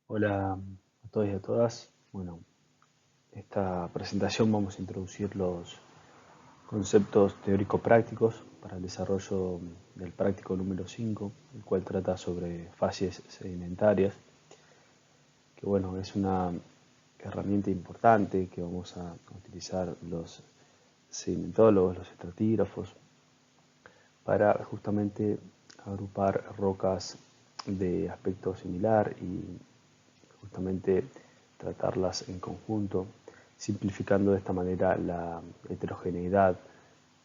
Hola a todos y a todas. Bueno, esta presentación vamos a introducir los conceptos teórico-prácticos para el desarrollo del práctico número 5, el cual trata sobre fases sedimentarias, que bueno, es una herramienta importante que vamos a utilizar los sedimentólogos, los estratígrafos, para justamente agrupar rocas de aspecto similar y justamente tratarlas en conjunto, simplificando de esta manera la heterogeneidad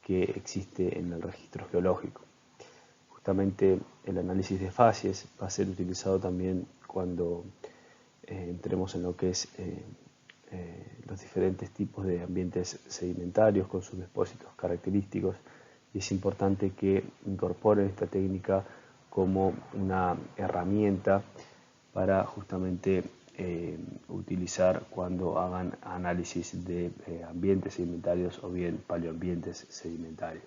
que existe en el registro geológico. Justamente el análisis de facies va a ser utilizado también cuando entremos en lo que es los diferentes tipos de ambientes sedimentarios con sus depósitos característicos, y es importante que incorporen esta técnica como una herramienta para justamente utilizar cuando hagan análisis de ambientes sedimentarios o bien paleoambientes sedimentarios.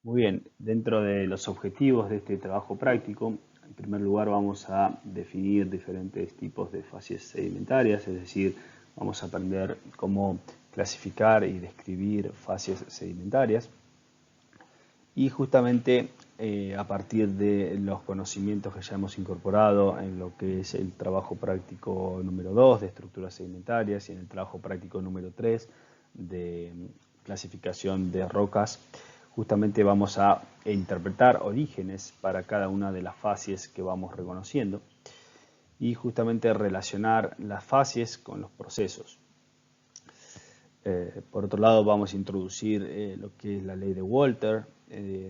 Muy bien, dentro de los objetivos de este trabajo práctico, en primer lugar vamos a definir diferentes tipos de fases sedimentarias, es decir, vamos a aprender cómo clasificar y describir fases sedimentarias. Y justamente a partir de los conocimientos que ya hemos incorporado en lo que es el trabajo práctico número 2 de estructuras sedimentarias y en el trabajo práctico número 3 de clasificación de rocas, justamente vamos a interpretar orígenes para cada una de las fases que vamos reconociendo y justamente relacionar las fases con los procesos. Por otro lado, vamos a introducir lo que es la ley de Walter,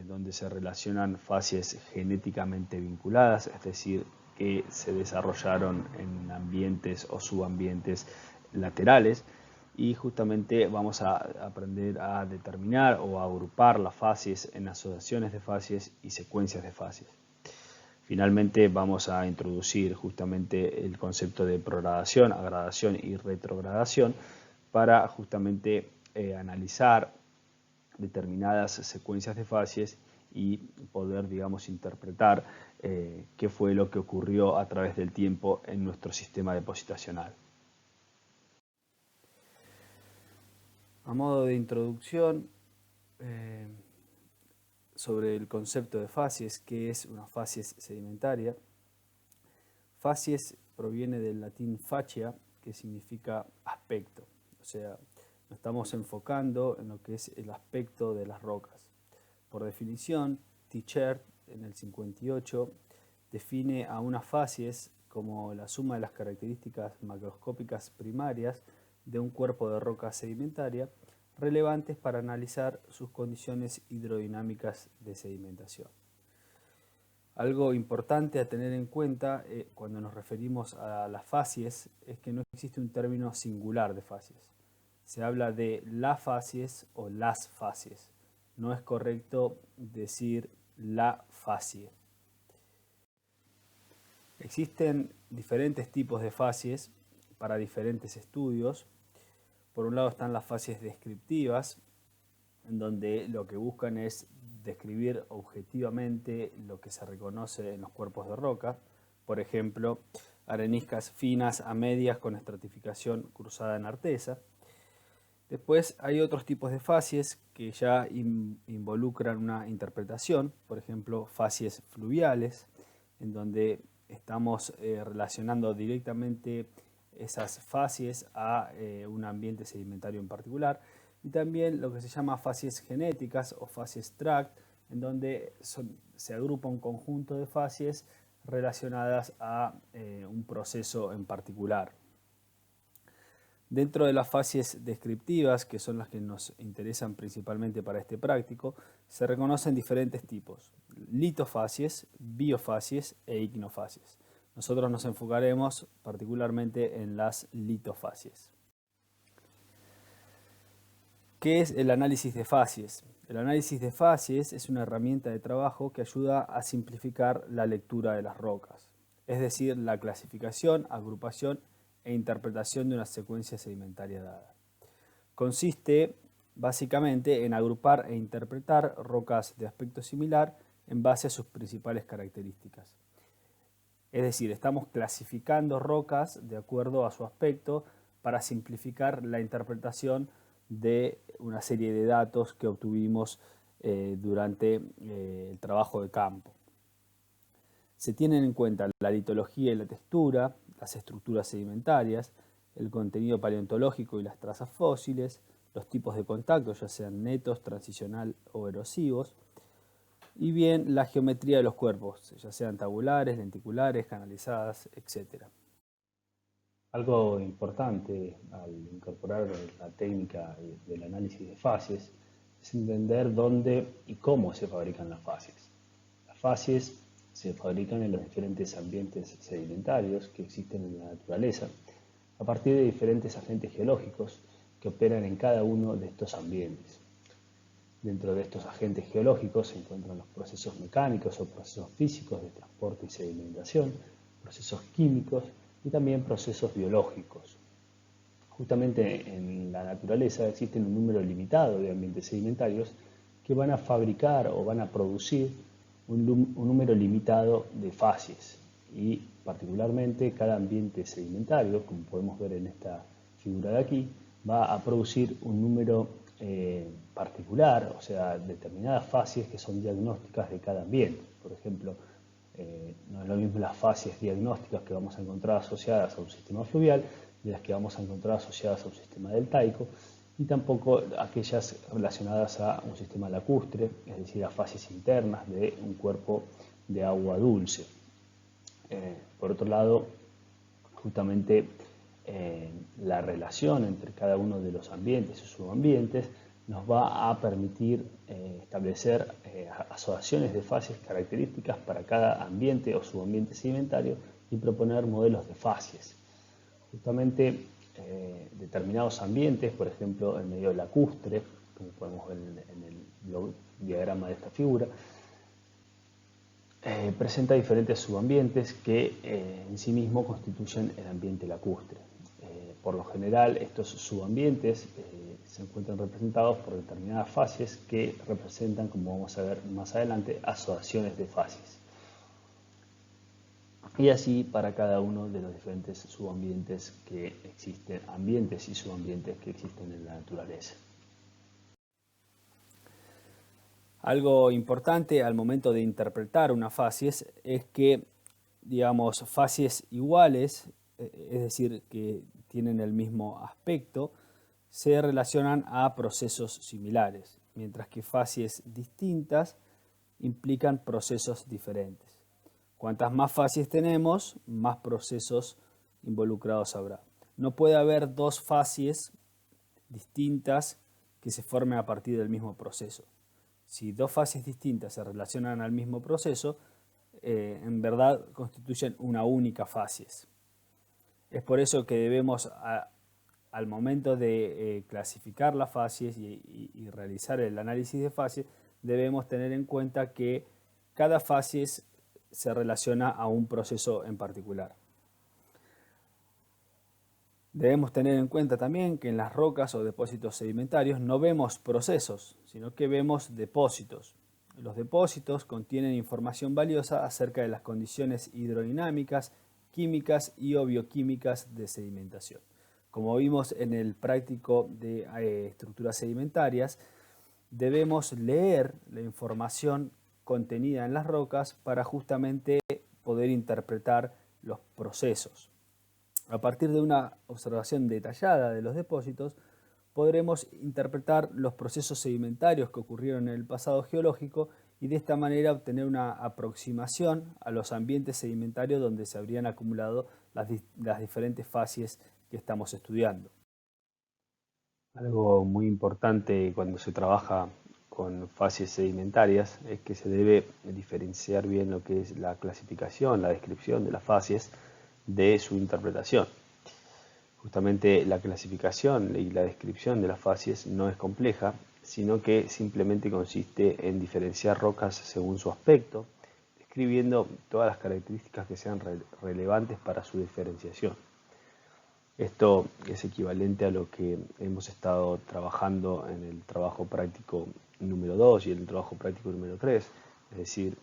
donde se relacionan fases genéticamente vinculadas, es decir, que se desarrollaron en ambientes o subambientes laterales, y justamente vamos a aprender a determinar o a agrupar las fases en asociaciones de fases y secuencias de fases. Finalmente vamos a introducir justamente el concepto de progradación, agradación y retrogradación para justamente analizar determinadas secuencias de fases y poder, digamos, interpretar qué fue lo que ocurrió a través del tiempo en nuestro sistema depositacional. A modo de introducción sobre el concepto de facies, ¿qué es una facies sedimentaria? Facies proviene del latín facia, que significa aspecto, o sea, nos estamos enfocando en lo que es el aspecto de las rocas. Por definición, Tichert en el 58 define a una facies como la suma de las características macroscópicas primarias de un cuerpo de roca sedimentaria relevantes para analizar sus condiciones hidrodinámicas de sedimentación. Algo importante a tener en cuenta cuando nos referimos a las facies es que no existe un término singular de facies. Se habla de la facies o las facies. No es correcto decir la facie. Existen diferentes tipos de facies para diferentes estudios. Por un lado están las facies descriptivas, en donde lo que buscan es describir objetivamente lo que se reconoce en los cuerpos de roca, por ejemplo, areniscas finas a medias con estratificación cruzada en artesa. Después hay otros tipos de facies que ya involucran una interpretación, por ejemplo, facies fluviales, en donde estamos relacionando directamente esas facies a un ambiente sedimentario en particular, y también lo que se llama facies genéticas o facies tract, en donde se agrupa un conjunto de facies relacionadas a un proceso en particular. Dentro de las facies descriptivas, que son las que nos interesan principalmente para este práctico, se reconocen diferentes tipos: litofacies, biofacies e ignofacies. Nosotros nos enfocaremos particularmente en las litofacies. ¿Qué es el análisis de facies? El análisis de facies es una herramienta de trabajo que ayuda a simplificar la lectura de las rocas, es decir, la clasificación, agrupación e interpretación de una secuencia sedimentaria dada. Consiste básicamente en agrupar e interpretar rocas de aspecto similar en base a sus principales características. Es decir, estamos clasificando rocas de acuerdo a su aspecto para simplificar la interpretación de una serie de datos que obtuvimos durante el trabajo de campo. Se tienen en cuenta la litología y la textura, las estructuras sedimentarias, el contenido paleontológico y las trazas fósiles, los tipos de contacto, ya sean netos, transicional o erosivos, y bien la geometría de los cuerpos, ya sean tabulares, lenticulares, canalizadas, etc. Algo importante al incorporar la técnica del análisis de fases es entender dónde y cómo se fabrican las fases. Las fases se fabrican en los diferentes ambientes sedimentarios que existen en la naturaleza a partir de diferentes agentes geológicos que operan en cada uno de estos ambientes. Dentro de estos agentes geológicos se encuentran los procesos mecánicos o procesos físicos de transporte y sedimentación, procesos químicos y también procesos biológicos. Justamente en la naturaleza existen un número limitado de ambientes sedimentarios que van a fabricar o van a producir un número limitado de fases y particularmente cada ambiente sedimentario, como podemos ver en esta figura de aquí, va a producir un número particular, o sea, determinadas fases que son diagnósticas de cada ambiente. Por ejemplo, no es lo mismo las fases diagnósticas que vamos a encontrar asociadas a un sistema fluvial de las que vamos a encontrar asociadas a un sistema deltaico, y tampoco aquellas relacionadas a un sistema lacustre, es decir, a fases internas de un cuerpo de agua dulce. Por otro lado, justamente la relación entre cada uno de los ambientes y subambientes nos va a permitir establecer asociaciones de fases características para cada ambiente o subambiente sedimentario y proponer modelos de fases. Justamente determinados ambientes, por ejemplo el medio lacustre, como podemos ver en el diagrama de esta figura, presenta diferentes subambientes que en sí mismo constituyen el ambiente lacustre. Por lo general, estos subambientes se encuentran representados por determinadas fases que representan, como vamos a ver más adelante, asociaciones de fases. Y así para cada uno de los diferentes subambientes que existen, ambientes y subambientes que existen en la naturaleza. Algo importante al momento de interpretar una facies es que, digamos, facies iguales, es decir, que tienen el mismo aspecto, se relacionan a procesos similares, mientras que facies distintas implican procesos diferentes. Cuantas más facies tenemos, más procesos involucrados habrá. No puede haber dos facies distintas que se formen a partir del mismo proceso. Si dos fases distintas se relacionan al mismo proceso, en verdad constituyen una única facies. Es por eso que debemos, al momento de clasificar las facies y realizar el análisis de facies, debemos tener en cuenta que cada facies se relaciona a un proceso en particular. Debemos tener en cuenta también que en las rocas o depósitos sedimentarios no vemos procesos, sino que vemos depósitos. Los depósitos contienen información valiosa acerca de las condiciones hidrodinámicas, químicas y o bioquímicas de sedimentación. Como vimos en el práctico de estructuras sedimentarias, debemos leer la información contenida en las rocas para justamente poder interpretar los procesos. A partir de una observación detallada de los depósitos, podremos interpretar los procesos sedimentarios que ocurrieron en el pasado geológico y de esta manera obtener una aproximación a los ambientes sedimentarios donde se habrían acumulado las diferentes fases que estamos estudiando. Algo muy importante cuando se trabaja con fases sedimentarias es que se debe diferenciar bien lo que es la clasificación, la descripción de las fases de su interpretación. Justamente la clasificación y la descripción de las fases no es compleja, sino que simplemente consiste en diferenciar rocas según su aspecto, describiendo todas las características que sean relevantes para su diferenciación. Esto es equivalente a lo que hemos estado trabajando en el trabajo práctico número 2 y el trabajo práctico número 3, es decir,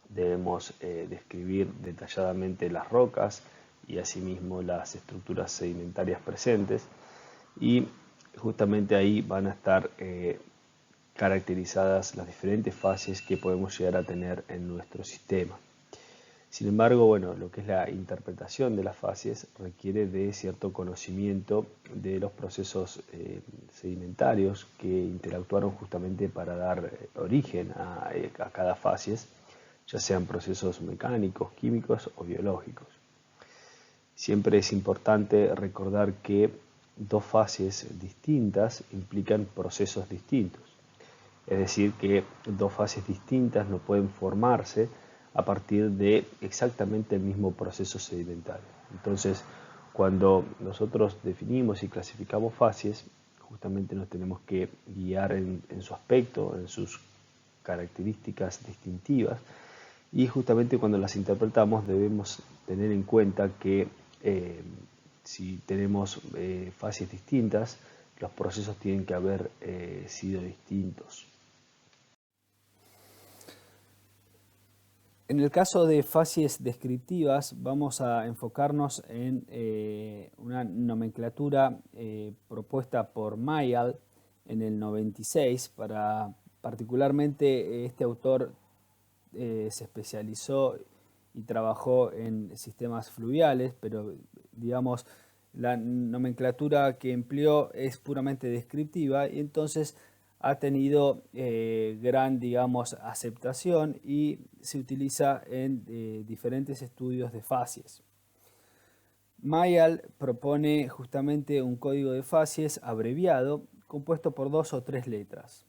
Debemos describir detalladamente las rocas y asimismo las estructuras sedimentarias presentes, y justamente ahí van a estar caracterizadas las diferentes fases que podemos llegar a tener en nuestro sistema. Sin embargo, bueno, lo que es la interpretación de las fases requiere de cierto conocimiento de los procesos sedimentarios que interactuaron justamente para dar origen a cada fase, ya sean procesos mecánicos, químicos o biológicos. Siempre es importante recordar que dos fases distintas implican procesos distintos. Es decir, que dos fases distintas no pueden formarse a partir de exactamente el mismo proceso sedimentario. Entonces, cuando nosotros definimos y clasificamos fases, justamente nos tenemos que guiar en su aspecto, en sus características distintivas, y justamente cuando las interpretamos debemos tener en cuenta que si tenemos fases distintas, los procesos tienen que haber sido distintos. En el caso de fases descriptivas, vamos a enfocarnos en una nomenclatura propuesta por Mayall en el 96. Particularmente este autor se especializó y trabajó en sistemas fluviales, pero digamos la nomenclatura que empleó es puramente descriptiva y entonces ha tenido gran, digamos, aceptación y se utiliza en diferentes estudios de fases. Mayall propone justamente un código de fases abreviado compuesto por 2 o 3 letras,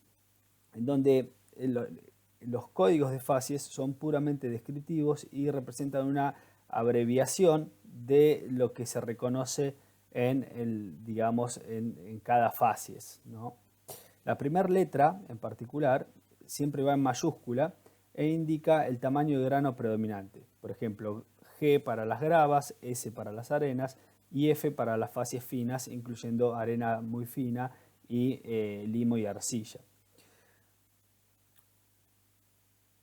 en donde los códigos de fases son puramente descriptivos y representan una abreviación de lo que se reconoce digamos, en cada fases, ¿no? La primera letra, en particular, siempre va en mayúscula e indica el tamaño de grano predominante. Por ejemplo, G para las gravas, S para las arenas y F para las fases finas, incluyendo arena muy fina y limo y arcilla.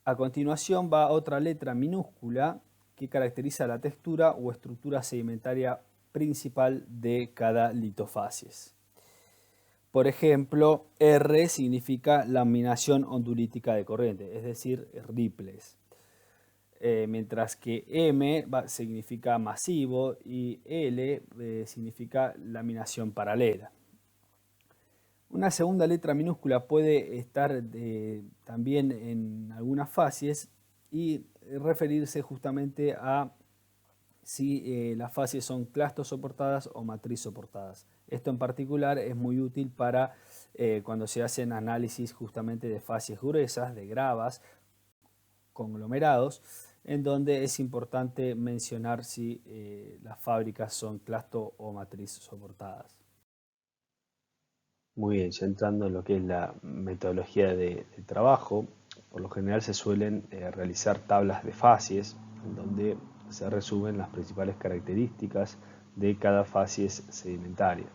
A continuación va otra letra minúscula que caracteriza la textura o estructura sedimentaria principal de cada litofacies. Por ejemplo, R significa laminación ondulítica de corriente, es decir, ripples. Mientras que M significa masivo y L significa laminación paralela. Una segunda letra minúscula puede estar también en algunas fases y referirse justamente a si las fases son clasto soportadas o matriz soportadas. Esto en particular es muy útil para cuando se hacen análisis justamente de fases gruesas, de gravas, conglomerados, en donde es importante mencionar si las fábricas son clasto o matriz soportadas. Muy bien, ya entrando en lo que es la metodología de trabajo, por lo general se suelen realizar tablas de fases, en donde se resumen las principales características de cada fase sedimentaria.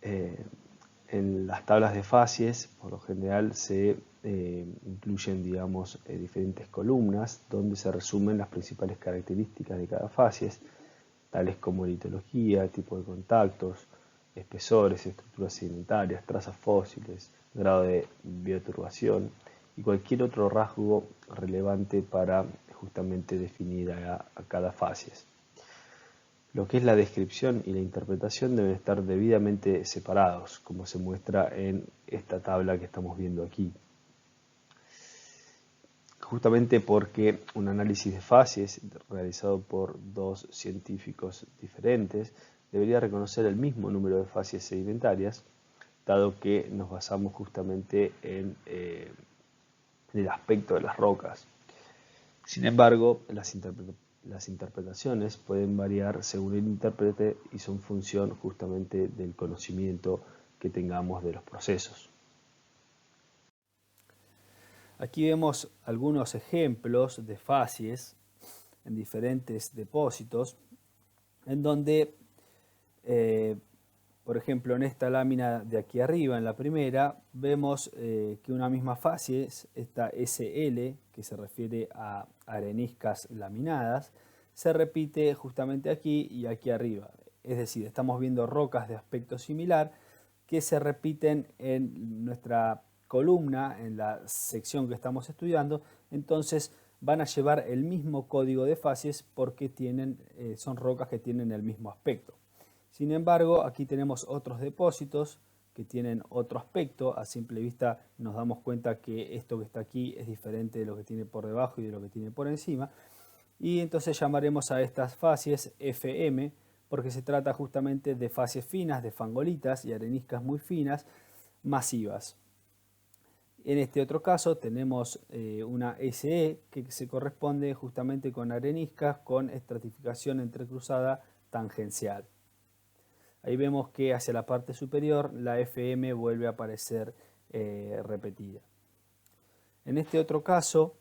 En las tablas de fases, por lo general se incluyen, digamos, diferentes columnas donde se resumen las principales características de cada fase, tales como litología, tipo de contactos, espesores, estructuras sedimentarias, trazas fósiles, grado de bioturbación y cualquier otro rasgo relevante para justamente definir a cada fase. Lo que es la descripción y la interpretación deben estar debidamente separados, como se muestra en esta tabla que estamos viendo aquí. Justamente porque un análisis de fases realizado por dos científicos diferentes debería reconocer el mismo número de fases sedimentarias, dado que nos basamos justamente en el aspecto de las rocas. Sin embargo, las interpretaciones pueden variar según el intérprete y son función justamente del conocimiento que tengamos de los procesos. Aquí vemos algunos ejemplos de facies en diferentes depósitos, en donde, Por ejemplo, en esta lámina de aquí arriba, en la primera, vemos que una misma fase, esta SL, que se refiere a areniscas laminadas, se repite justamente aquí y aquí arriba. Es decir, estamos viendo rocas de aspecto similar que se repiten en nuestra columna, en la sección que estamos estudiando. Entonces van a llevar el mismo código de fases porque son rocas que tienen el mismo aspecto. Sin embargo, aquí tenemos otros depósitos que tienen otro aspecto. A simple vista nos damos cuenta que esto que está aquí es diferente de lo que tiene por debajo y de lo que tiene por encima. Y entonces llamaremos a estas fases FM porque se trata justamente de fases finas, de fangolitas y areniscas muy finas, masivas. En este otro caso tenemos una SE que se corresponde justamente con areniscas con estratificación entrecruzada tangencial. Ahí vemos que hacia la parte superior la FM vuelve a aparecer repetida. En este otro caso,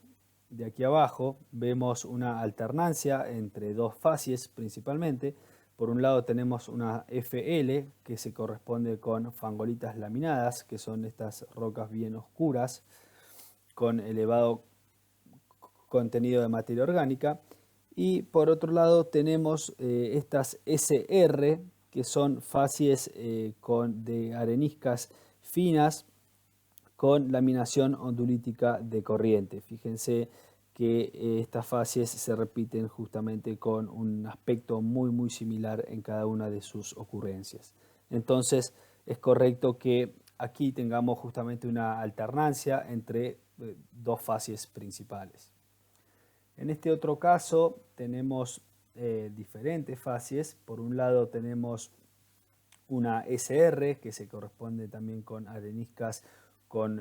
de aquí abajo, vemos una alternancia entre dos fases principalmente. Por un lado tenemos una FL que se corresponde con fangolitas laminadas, que son estas rocas bien oscuras con elevado contenido de materia orgánica. Y por otro lado tenemos estas SR, que son facies de areniscas finas con laminación ondulítica de corriente. Fíjense que estas facies se repiten justamente con un aspecto muy similar en cada una de sus ocurrencias. Entonces es correcto que aquí tengamos justamente una alternancia entre dos facies principales. En este otro caso tenemos diferentes facies. Por un lado tenemos una SR que se corresponde también con areniscas con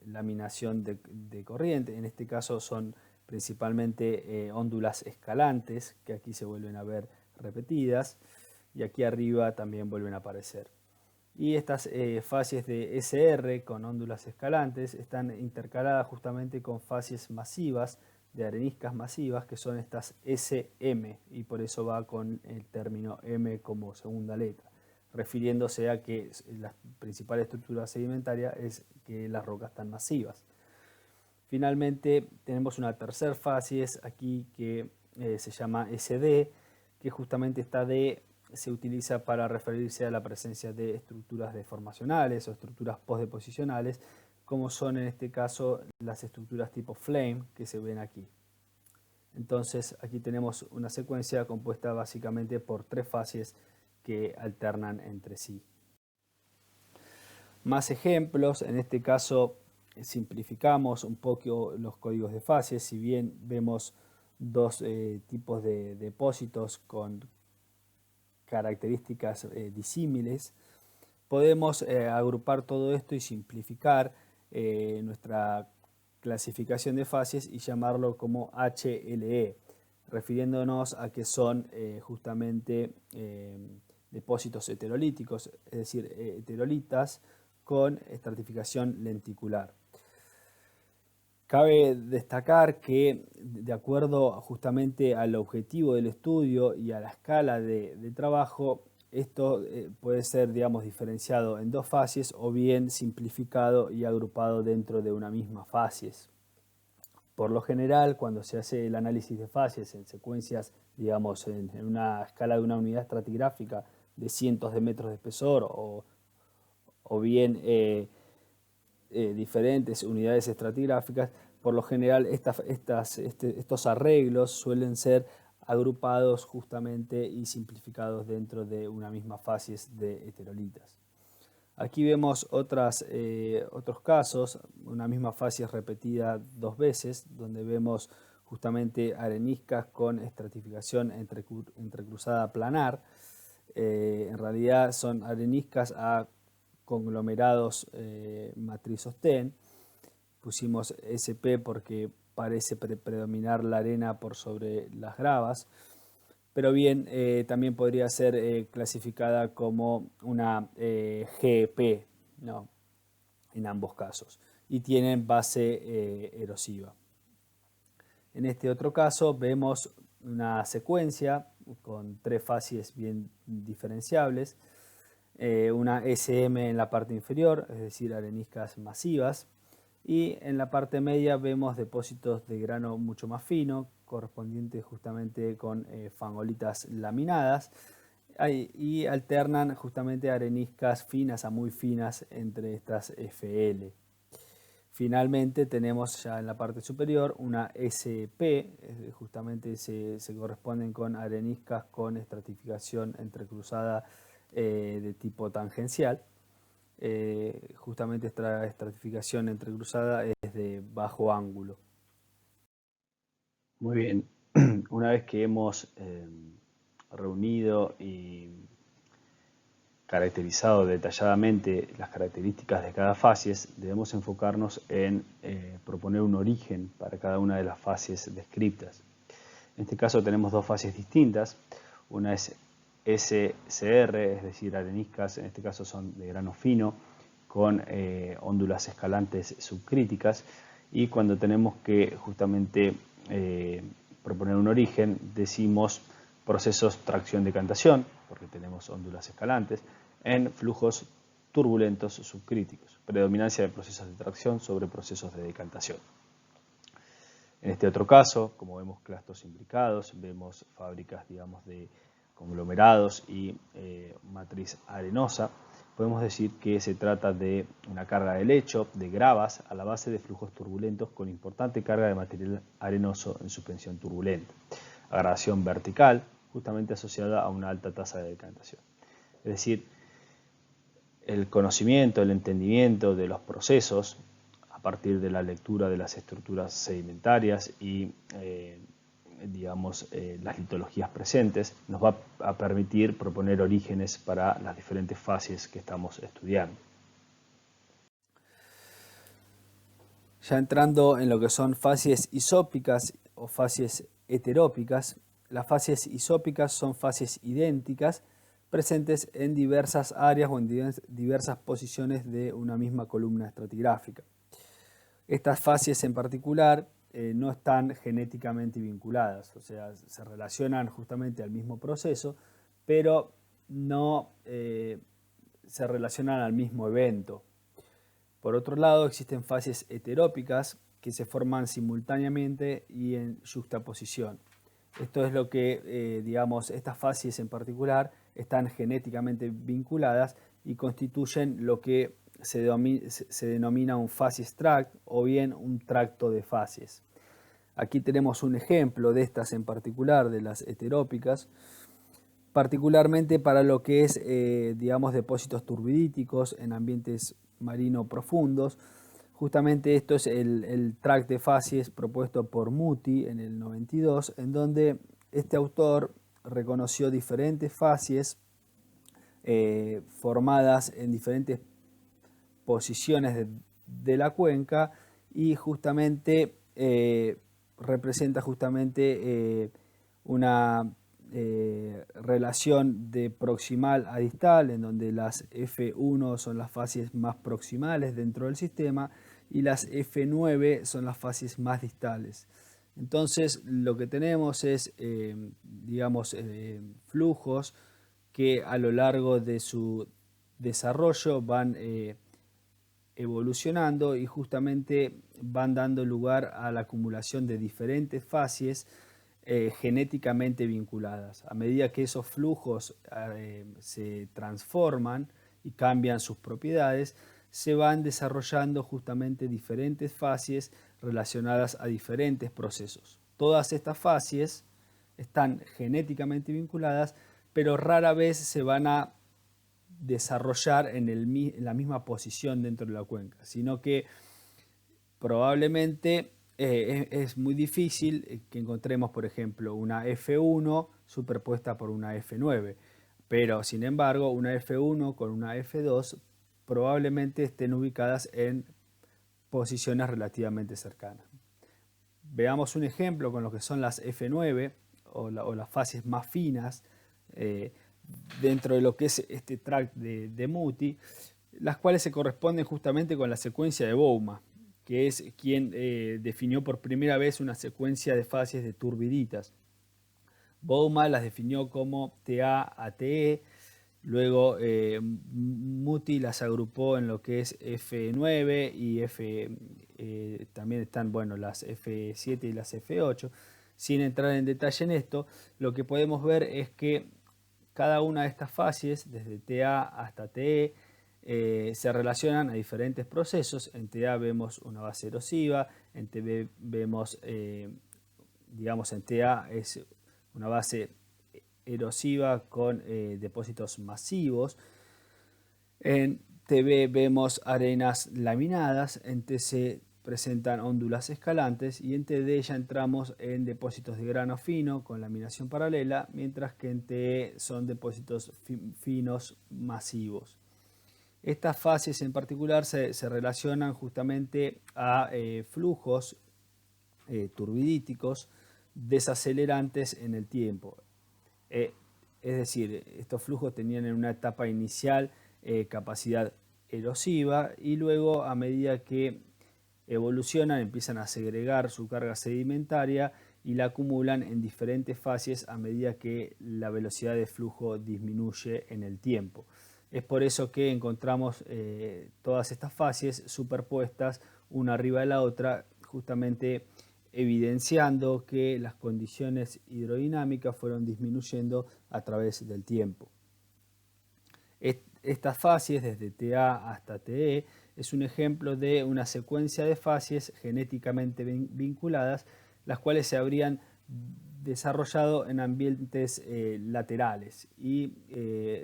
laminación de corriente. En este caso son principalmente óndulas escalantes que aquí se vuelven a ver repetidas y aquí arriba también vuelven a aparecer. Y estas facies de SR con óndulas escalantes están intercaladas justamente con facies masivas de areniscas masivas que son estas SM y por eso va con el término M como segunda letra, refiriéndose a que la principal estructura sedimentaria es que las rocas están masivas. Finalmente tenemos una tercera fase aquí que se llama SD, que justamente esta D se utiliza para referirse a la presencia de estructuras deformacionales o estructuras postdeposicionales, como son en este caso las estructuras tipo flame que se ven aquí. Entonces aquí tenemos una secuencia compuesta básicamente por tres fases que alternan entre sí. Más ejemplos, en este caso simplificamos un poco los códigos de fases, si bien vemos dos tipos de depósitos con características disímiles, podemos agrupar todo esto y simplificar nuestra clasificación de fases y llamarlo como HLE, refiriéndonos a que son justamente depósitos heterolíticos, es decir, heterolitas con estratificación lenticular. Cabe destacar que de acuerdo justamente al objetivo del estudio y a la escala de trabajo, esto puede ser, digamos, diferenciado en dos fases o bien simplificado y agrupado dentro de una misma fases. Por lo general, cuando se hace el análisis de fases en secuencias, digamos, en una escala de una unidad estratigráfica de cientos de metros de espesor o bien diferentes unidades estratigráficas, por lo general estos arreglos suelen ser agrupados justamente y simplificados dentro de una misma fases de heterolitas. Aquí vemos otros casos, una misma fases repetida dos veces, donde vemos justamente areniscas con estratificación entrecruzada planar. En realidad son areniscas a conglomerados matriz-sostén. Pusimos SP porque parece predominar la arena por sobre las gravas, pero bien, también podría ser clasificada como una GP, ¿no? En ambos casos, y tienen base erosiva. En este otro caso vemos una secuencia con tres fases bien diferenciables. una SM en la parte inferior, es decir, areniscas masivas, y en la parte media vemos depósitos de grano mucho más fino, correspondientes justamente con fangolitas laminadas, y alternan justamente areniscas finas a muy finas entre estas FL. Finalmente tenemos ya en la parte superior una SP, justamente se corresponden con areniscas con estratificación entrecruzada de tipo tangencial. Justamente esta estratificación entrecruzada es de bajo ángulo. Muy bien, una vez que hemos reunido y caracterizado detalladamente las características de cada facies, debemos enfocarnos en proponer un origen para cada una de las facies descritas. En este caso tenemos dos facies distintas, una es SCR, es decir, areniscas, en este caso son de grano fino, con óndulas escalantes subcríticas, y cuando tenemos que justamente proponer un origen, decimos procesos tracción-decantación, porque tenemos óndulas escalantes, en flujos turbulentos subcríticos, predominancia de procesos de tracción sobre procesos de decantación. En este otro caso, como vemos clastos imbricados, vemos fábricas, digamos, de conglomerados y matriz arenosa, podemos decir que se trata de una carga de lecho, de gravas, a la base de flujos turbulentos con importante carga de material arenoso en suspensión turbulenta. Agradación vertical, justamente asociada a una alta tasa de decantación. Es decir, el conocimiento, el entendimiento de los procesos a partir de la lectura de las estructuras sedimentarias y las litologías presentes nos va a permitir proponer orígenes para las diferentes fases que estamos estudiando. Ya entrando en lo que son facies isópicas o facies heterópicas, las facies isópicas son facies idénticas presentes en diversas áreas o en diversas posiciones de una misma columna estratigráfica. Estas facies en particular no están genéticamente vinculadas, o sea, se relacionan justamente al mismo proceso, pero no se relacionan al mismo evento. Por otro lado, existen facies heterópicas que se forman simultáneamente y en yuxtaposición. Esto es lo que, estas facies en particular están genéticamente vinculadas y constituyen lo que se denomina un facies tract o bien un tracto de facies. Aquí tenemos un ejemplo de estas en particular, de las heterópicas, particularmente para lo que es, depósitos turbidíticos en ambientes marino profundos. Justamente esto es el tract de facies propuesto por Muti en el 92, en donde este autor reconoció diferentes facies formadas en diferentes posiciones de la cuenca y justamente representa justamente una relación de proximal a distal, en donde las F1 son las facies más proximales dentro del sistema y las F9 son las facies más distales. Entonces lo que tenemos es, flujos que a lo largo de su desarrollo van evolucionando y justamente van dando lugar a la acumulación de diferentes facies genéticamente vinculadas. A medida que esos flujos se transforman y cambian sus propiedades, se van desarrollando justamente diferentes facies relacionadas a diferentes procesos. Todas estas facies están genéticamente vinculadas, pero rara vez se van a desarrollar en la misma posición dentro de la cuenca, sino que probablemente es muy difícil que encontremos, por ejemplo, una F1 superpuesta por una F9, pero sin embargo una F1 con una F2 probablemente estén ubicadas en posiciones relativamente cercanas. Veamos un ejemplo con lo que son las F9 o las fases más finas dentro de lo que es este tract de Muti, las cuales se corresponden justamente con la secuencia de Bouma, que es quien definió por primera vez una secuencia de fases de turbiditas. Bouma las definió como TA a TE Luego Muti las agrupó en lo que es F9 y también están las F7 y las F8. Sin entrar en detalle en esto, lo que podemos ver es que cada una de estas fases, desde TA hasta TE, se relacionan a diferentes procesos. En TA vemos una base erosiva, en TB vemos, en TA es una base erosiva con depósitos masivos. En TB vemos arenas laminadas, en TC presentan óndulas escalantes y en TD ya entramos en depósitos de grano fino con laminación paralela, mientras que en TE son depósitos finos masivos. Estas fases en particular se relacionan justamente a flujos turbidíticos desacelerantes en el tiempo. Es decir, estos flujos tenían en una etapa inicial capacidad erosiva y luego a medida que evolucionan empiezan a segregar su carga sedimentaria y la acumulan en diferentes fases a medida que la velocidad de flujo disminuye en el tiempo. Es por eso que encontramos todas estas fases superpuestas una arriba de la otra, justamente evidenciando que las condiciones hidrodinámicas fueron disminuyendo a través del tiempo. Estas fases, desde TA hasta TE, es un ejemplo de una secuencia de fases genéticamente vinculadas, las cuales se habrían desarrollado en ambientes laterales y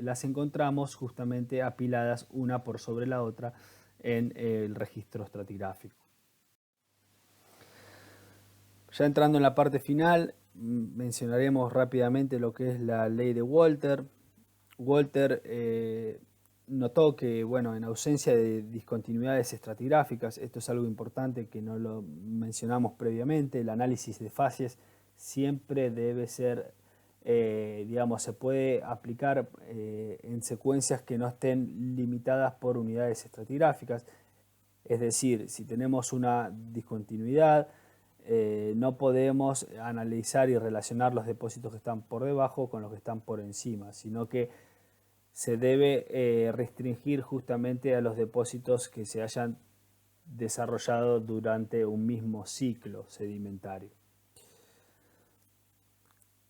las encontramos justamente apiladas una por sobre la otra en el registro estratigráfico. Ya entrando en la parte final, mencionaremos rápidamente lo que es la ley de Walter. Walter notó que, en ausencia de discontinuidades estratigráficas, esto es algo importante que no lo mencionamos previamente, el análisis de fases siempre debe ser, se puede aplicar en secuencias que no estén limitadas por unidades estratigráficas. Es decir, si tenemos una discontinuidad, no podemos analizar y relacionar los depósitos que están por debajo con los que están por encima, sino que se debe restringir justamente a los depósitos que se hayan desarrollado durante un mismo ciclo sedimentario.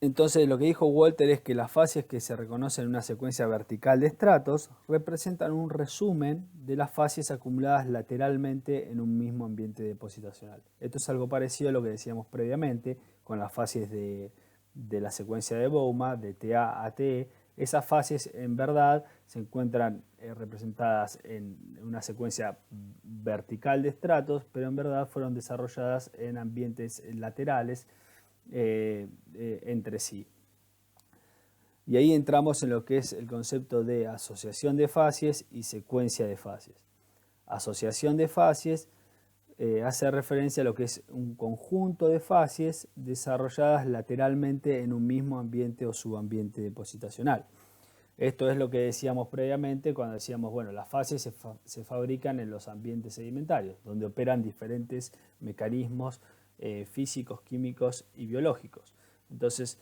Entonces lo que dijo Walter es que las fases que se reconocen en una secuencia vertical de estratos representan un resumen de las fases acumuladas lateralmente en un mismo ambiente depositacional. Esto es algo parecido a lo que decíamos previamente con las fases de la secuencia de Bouma, de TA a TE. Esas fases en verdad se encuentran representadas en una secuencia vertical de estratos, pero en verdad fueron desarrolladas en ambientes laterales entre sí. Y ahí entramos en lo que es el concepto de asociación de fases y secuencia de fases. Asociación de fases hace referencia a lo que es un conjunto de fases desarrolladas lateralmente en un mismo ambiente o subambiente depositacional. Esto es lo que decíamos previamente cuando decíamos, las fases se fabrican en los ambientes sedimentarios, donde operan diferentes mecanismos físicos, químicos y biológicos. Entonces,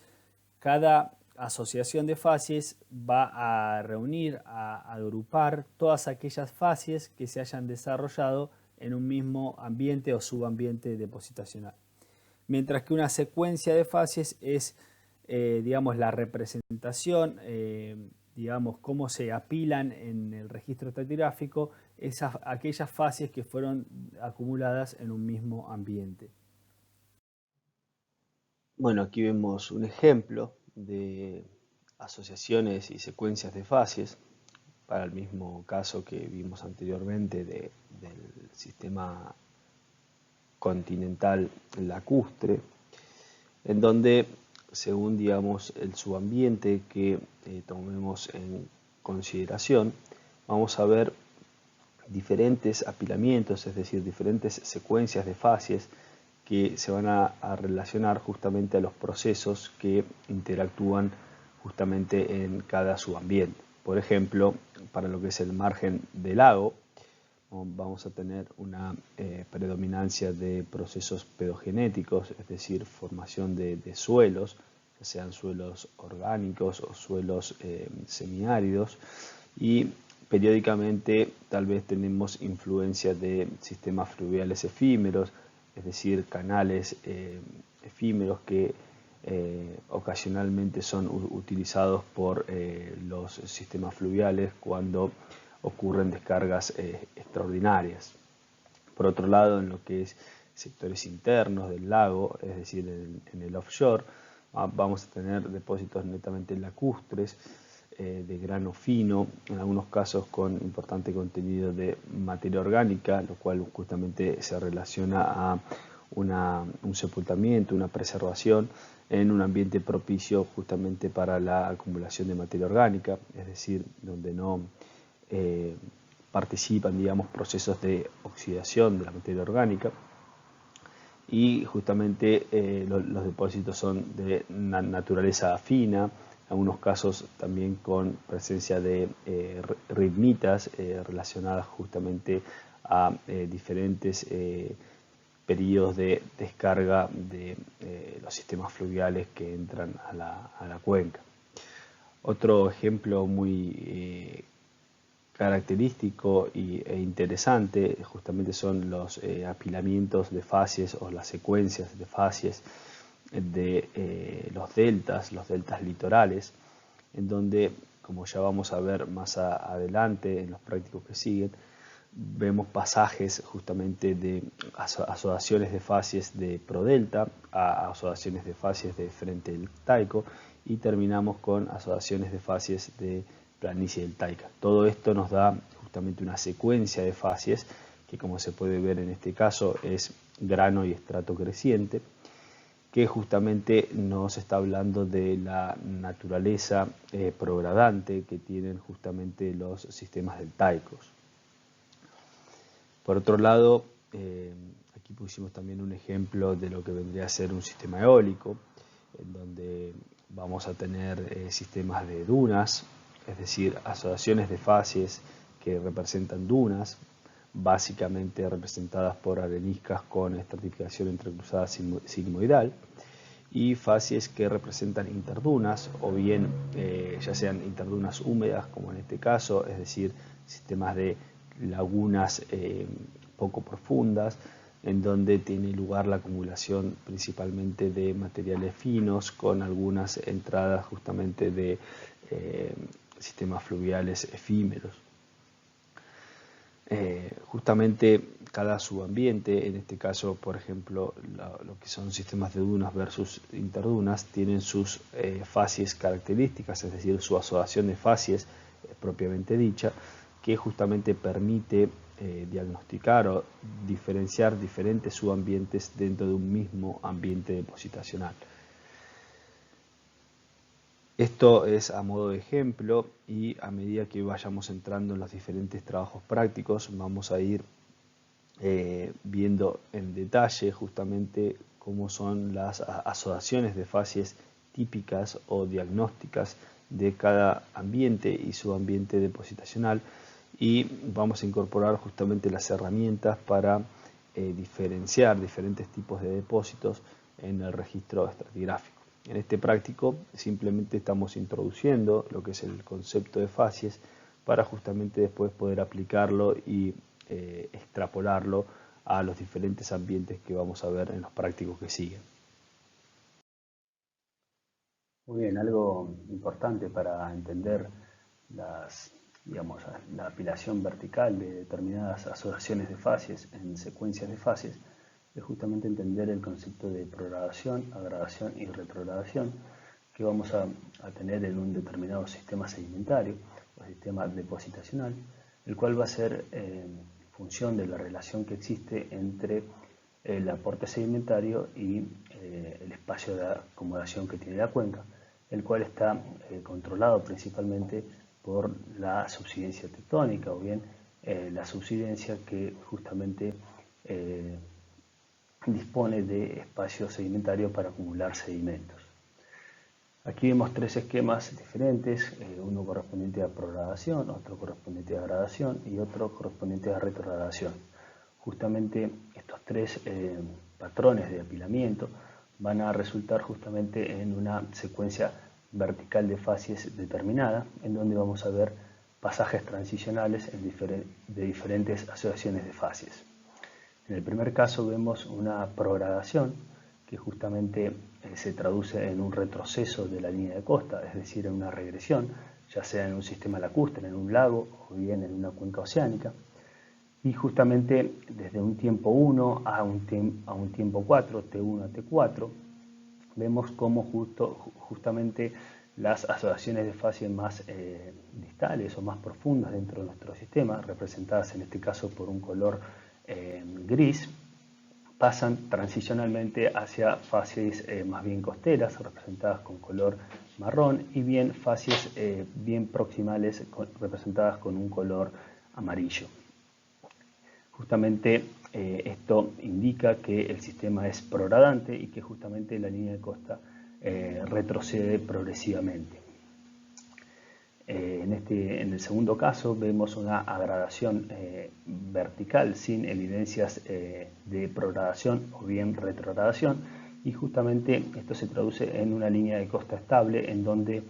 cada asociación de fases va a reunir, a agrupar todas aquellas fases que se hayan desarrollado en un mismo ambiente o subambiente depositacional. Mientras que una secuencia de fases es, la representación, cómo se apilan en el registro estratigráfico aquellas fases que fueron acumuladas en un mismo ambiente. Bueno, aquí vemos un ejemplo de asociaciones y secuencias de fases para el mismo caso que vimos anteriormente del sistema continental lacustre, en donde según el subambiente que tomemos en consideración, vamos a ver diferentes apilamientos, es decir, diferentes secuencias de fases que se van a relacionar justamente a los procesos que interactúan justamente en cada subambiente. Por ejemplo, para lo que es el margen del lago, vamos a tener una predominancia de procesos pedogenéticos, es decir, formación de suelos, ya sean suelos orgánicos o suelos semiáridos, y periódicamente tal vez tenemos influencia de sistemas fluviales efímeros, es decir, canales efímeros que ocasionalmente son utilizados por los sistemas fluviales cuando ocurren descargas extraordinarias. Por otro lado, en lo que es sectores internos del lago, es decir, en el offshore, vamos a tener depósitos netamente lacustres, de grano fino, en algunos casos con importante contenido de materia orgánica, lo cual justamente se relaciona a un sepultamiento, una preservación en un ambiente propicio justamente para la acumulación de materia orgánica, es decir, donde no participan, digamos, procesos de oxidación de la materia orgánica. Y justamente los depósitos son de naturaleza fina, en algunos casos también con presencia de ritmitas relacionadas justamente a diferentes periodos de descarga de los sistemas fluviales que entran a la cuenca. Otro ejemplo muy característico e interesante justamente son los apilamientos de facies o las secuencias de facies de los deltas litorales, en donde, como ya vamos a ver más adelante en los prácticos que siguen, vemos pasajes justamente de asociaciones de facies de prodelta a asociaciones de facies de frente deltaico, y terminamos con asociaciones de facies de planicie deltaica. Todo esto nos da justamente una secuencia de facies que, como se puede ver en este caso, es grano y estrato creciente, que justamente nos está hablando de la naturaleza progradante que tienen justamente los sistemas deltaicos. Por otro lado, aquí pusimos también un ejemplo de lo que vendría a ser un sistema eólico, en donde vamos a tener sistemas de dunas, es decir, asociaciones de facies que representan dunas, básicamente representadas por areniscas con estratificación entrecruzada sigmoidal, y facies que representan interdunas, o bien ya sean interdunas húmedas, como en este caso, es decir, sistemas de lagunas poco profundas, en donde tiene lugar la acumulación principalmente de materiales finos, con algunas entradas justamente de sistemas fluviales efímeros. Justamente cada subambiente, en este caso, por ejemplo, lo que son sistemas de dunas versus interdunas, tienen sus facies características, es decir, su asociación de facies propiamente dicha, que justamente permite diagnosticar o diferenciar diferentes subambientes dentro de un mismo ambiente depositacional. Esto es a modo de ejemplo, y a medida que vayamos entrando en los diferentes trabajos prácticos vamos a ir viendo en detalle justamente cómo son las asociaciones de facies típicas o diagnósticas de cada ambiente y subambiente depositacional, y vamos a incorporar justamente las herramientas para diferenciar diferentes tipos de depósitos en el registro estratigráfico. En este práctico simplemente estamos introduciendo lo que es el concepto de facies para justamente después poder aplicarlo y extrapolarlo a los diferentes ambientes que vamos a ver en los prácticos que siguen. Muy bien, algo importante para entender la apilación vertical de determinadas asociaciones de facies en secuencias de facies es justamente entender el concepto de progradación, agradación y retrogradación que vamos a tener en un determinado sistema sedimentario o sistema depositacional, el cual va a ser función de la relación que existe entre el aporte sedimentario y el espacio de acomodación que tiene la cuenca, el cual está controlado principalmente por la subsidencia tectónica, o bien la subsidencia que justamente dispone de espacio sedimentario para acumular sedimentos. Aquí vemos tres esquemas diferentes, uno correspondiente a progradación, otro correspondiente a gradación y otro correspondiente a retrogradación. Justamente estos tres patrones de apilamiento van a resultar justamente en una secuencia vertical de facies determinada, en donde vamos a ver pasajes transicionales de diferentes asociaciones de facies. En el primer caso vemos una progradación que justamente se traduce en un retroceso de la línea de costa, es decir, en una regresión, ya sea en un sistema lacustre, en un lago o bien en una cuenca oceánica. Y justamente desde un tiempo 1 a un tiempo 4, T1 a T4, vemos cómo justamente las asociaciones de fase más distales o más profundas dentro de nuestro sistema, representadas en este caso por un color gris, pasan transicionalmente hacia fases más bien costeras, representadas con color marrón, y bien fases bien proximales, representadas con un color amarillo. Justamente esto indica que el sistema es progradante y que justamente la línea de costa retrocede progresivamente. En el segundo caso vemos una agradación vertical sin evidencias de progradación o bien retrogradación, y justamente esto se traduce en una línea de costa estable en donde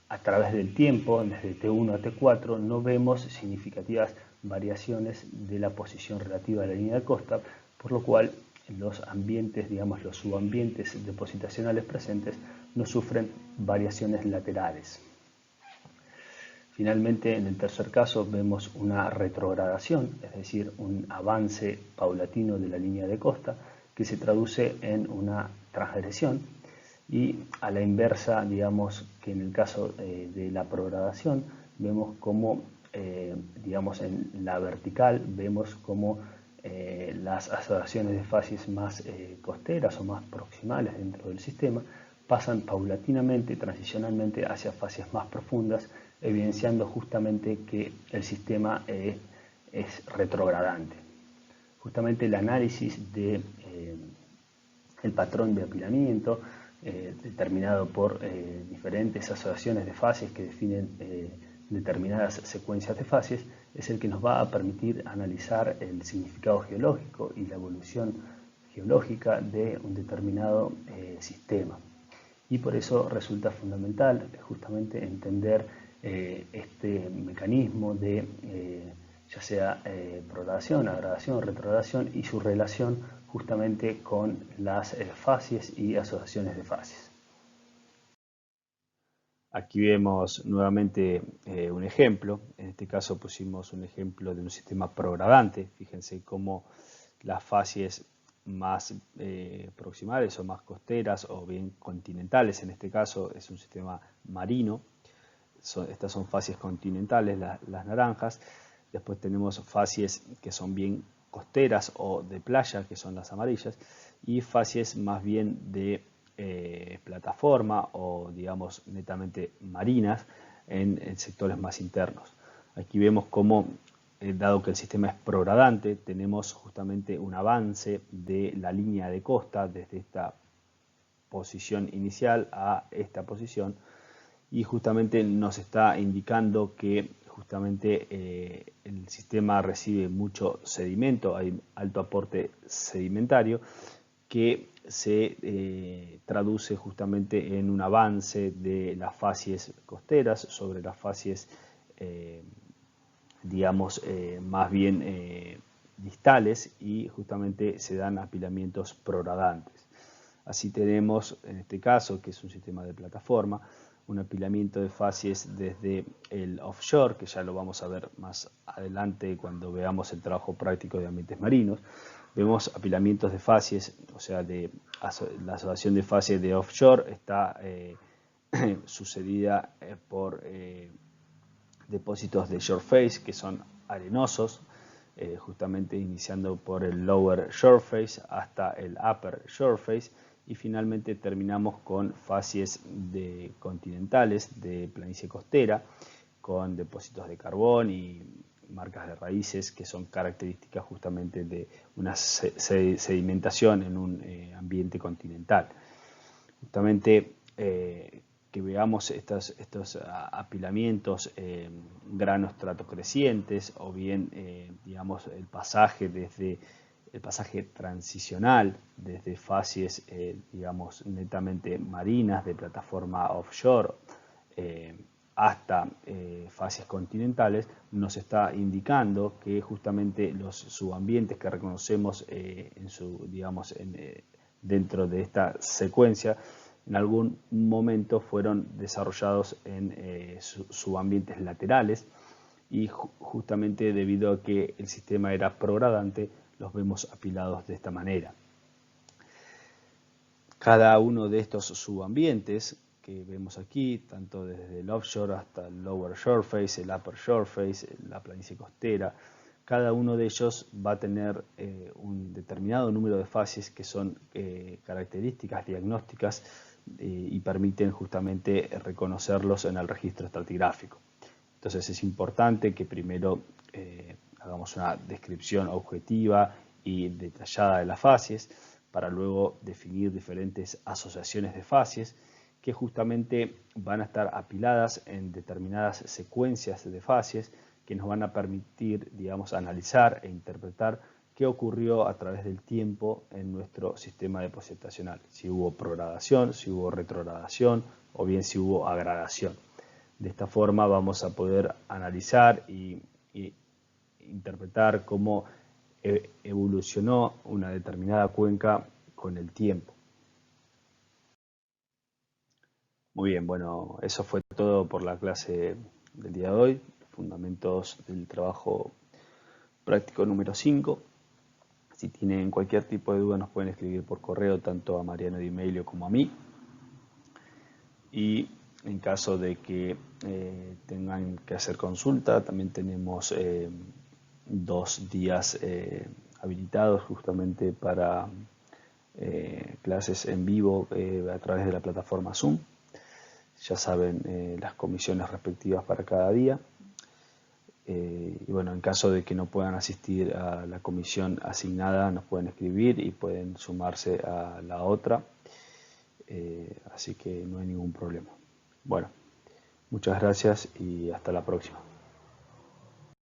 a través del tiempo, desde T1 a T4, no vemos significativas variaciones de la posición relativa de la línea de costa, por lo cual los ambientes, digamos los subambientes depositacionales presentes, no sufren variaciones laterales. Finalmente, en el tercer caso vemos una retrogradación, es decir, un avance paulatino de la línea de costa que se traduce en una transgresión, y a la inversa, digamos que en el caso de la progradación vemos como, digamos en la vertical, vemos como las asociaciones de fases más costeras o más proximales dentro del sistema pasan paulatinamente, transicionalmente hacia fases más profundas, evidenciando justamente que el sistema es retrogradante. Justamente el análisis de el patrón de apilamiento determinado por diferentes asociaciones de fases que definen determinadas secuencias de fases es el que nos va a permitir analizar el significado geológico y la evolución geológica de un determinado sistema. Y por eso resulta fundamental justamente entender este mecanismo de ya sea progradación, agradación, retrogradación, y su relación justamente con las fases y asociaciones de fases. Aquí vemos nuevamente un ejemplo. En este caso pusimos un ejemplo de un sistema progradante. Fíjense cómo las fases más proximales o más costeras o bien continentales, en este caso es un sistema marino. Estas son fases continentales, las naranjas. Después tenemos fases que son bien costeras o de playa, que son las amarillas, y fases más bien de plataforma o digamos netamente marinas en sectores más internos. Aquí vemos cómo, dado que el sistema es progradante, tenemos justamente un avance de la línea de costa desde esta posición inicial a esta posición, y justamente nos está indicando que justamente el sistema recibe mucho sedimento, hay alto aporte sedimentario que se traduce justamente en un avance de las facies costeras sobre las facies digamos más bien distales, y justamente se dan apilamientos progradantes. Así tenemos en este caso, que es un sistema de plataforma, un apilamiento de facies desde el offshore, que ya lo vamos a ver más adelante cuando veamos el trabajo práctico de ambientes marinos. Vemos apilamientos de facies, o sea, la asociación de facies de offshore está sucedida por depósitos de shore face que son arenosos, justamente iniciando por el lower shore face hasta el upper shore face, y finalmente terminamos con facies continentales de planicie costera con depósitos de carbón y marcas de raíces que son características justamente de una sedimentación en un ambiente continental. Justamente que veamos estos apilamientos, granos stratocrecientes, o bien digamos el pasaje desde el pasaje transicional desde fases, digamos, netamente marinas de plataforma offshore hasta fases continentales, nos está indicando que justamente los subambientes que reconocemos dentro de esta secuencia, en algún momento fueron desarrollados en subambientes laterales, y justamente debido a que el sistema era progradante, los vemos apilados de esta manera. Cada uno de estos subambientes que vemos aquí, tanto desde el offshore hasta el lower shoreface, el upper shoreface, la planicie costera, cada uno de ellos va a tener un determinado número de fases que son características diagnósticas y permiten justamente reconocerlos en el registro estratigráfico. Entonces es importante que primero hagamos una descripción objetiva y detallada de las fases, para luego definir diferentes asociaciones de fases que justamente van a estar apiladas en determinadas secuencias de fases que nos van a permitir, digamos, analizar e interpretar qué ocurrió a través del tiempo en nuestro sistema depósito estacional. Si hubo progradación, si hubo retrogradación o bien si hubo agradación. De esta forma vamos a poder analizar y interpretar cómo evolucionó una determinada cuenca con el tiempo. Muy bien, bueno, eso fue todo por la clase del día de hoy, fundamentos del trabajo práctico número 5. Si tienen cualquier tipo de duda nos pueden escribir por correo tanto a Mariano Di Meglio como a mí. Y en caso de que tengan que hacer consulta, también tenemos 2 días habilitados justamente para clases en vivo a través de la plataforma Zoom. Ya saben las comisiones respectivas para cada día. Y bueno, en caso de que no puedan asistir a la comisión asignada, nos pueden escribir y pueden sumarse a la otra. Así que no hay ningún problema. Bueno, muchas gracias y hasta la próxima.